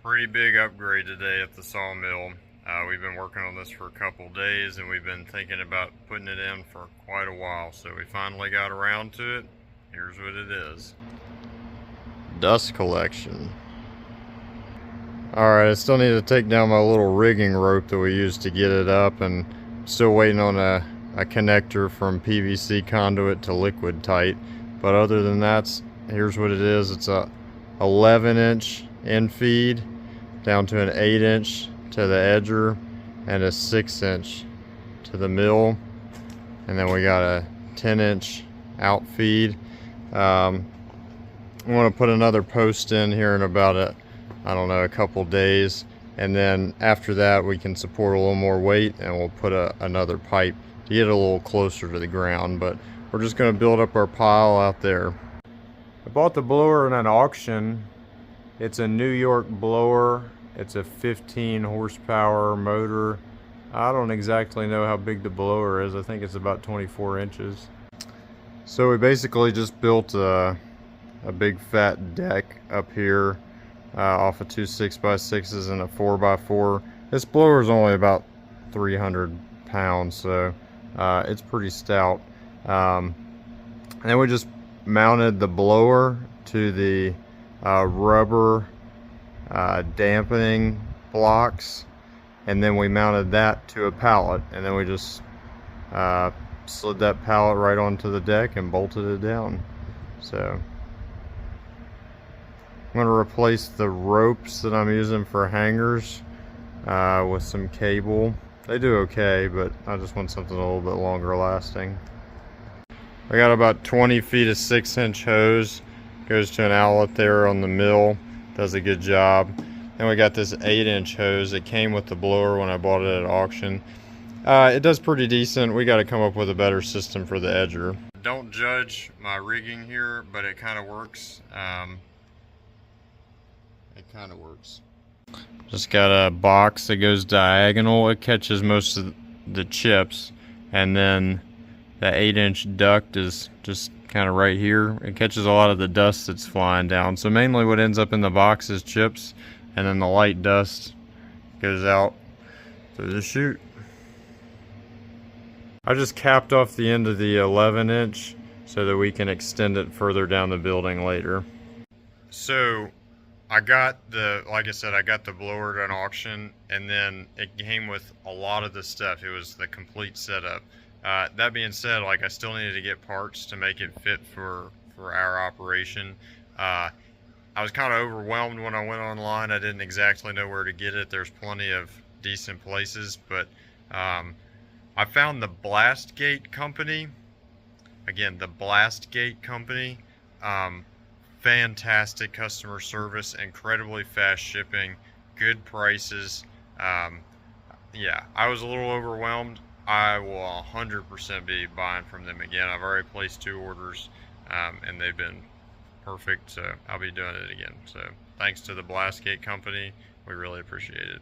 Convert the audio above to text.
Pretty big upgrade today at the sawmill. We've been working on this for a couple days and we've been thinking about putting it in for quite a while. So we finally got around to it. Here's what it is. Dust collection. Alright, I still need to take down my little rigging rope that we used to get it up, and still waiting on a connector from PVC conduit to liquid tight. But other than that, here's what it is. It's a 11-inch in feed down to an 8-inch to the edger and a 6-inch to the mill, and then we got a 10-inch out feed. I want to put another post in here in about a couple days, and then after that we can support a little more weight and we'll put another pipe to get it a little closer to the ground. But we're just going to build up our pile out there. I bought the blower in an auction. It's a New York blower. It's a 15 horsepower motor. I don't exactly know how big the blower is. I think it's about 24 inches. So we basically just built a big fat deck up here off of two 6x6s and a 4x4. This blower is only about 300 pounds, so it's pretty stout. And then we just mounted the blower to the rubber dampening blocks, and then we mounted that to a pallet, and then we just slid that pallet right onto the deck and bolted it down. So I'm going to replace the ropes that I'm using for hangers with some cable. They do okay, but I just want something a little bit longer lasting. I got about 20 feet of 6-inch hose. Goes to an outlet there on the mill. Does a good job. Then we got this 8-inch hose. It came with the blower when I bought it at auction. It does pretty decent. We got to come up with a better system for the edger. Don't judge my rigging here, but it kind of works. Just got a box that goes diagonal. It catches most of the chips, and then the 8-inch duct is just kind of right here. It catches a lot of the dust that's flying down. So mainly what ends up in the box is chips, and then the light dust goes out through the chute. I just capped off the end of the 11-inch so that we can extend it further down the building later. So I got like I said, I got the blower at an auction, and then it came with a lot of the stuff. It was the complete setup. That being said, like, I still needed to get parts to make it fit for our operation. I was kind of overwhelmed when I went online. I didn't exactly know where to get it. There's plenty of decent places, but I found the Blastgate company. Again, the Blastgate company. Fantastic customer service, incredibly fast shipping, good prices. Yeah, I was a little overwhelmed. I will 100% be buying from them again. I've already placed 2 orders, and they've been perfect, so I'll be doing it again. So thanks to the Blastgate company, we really appreciate it.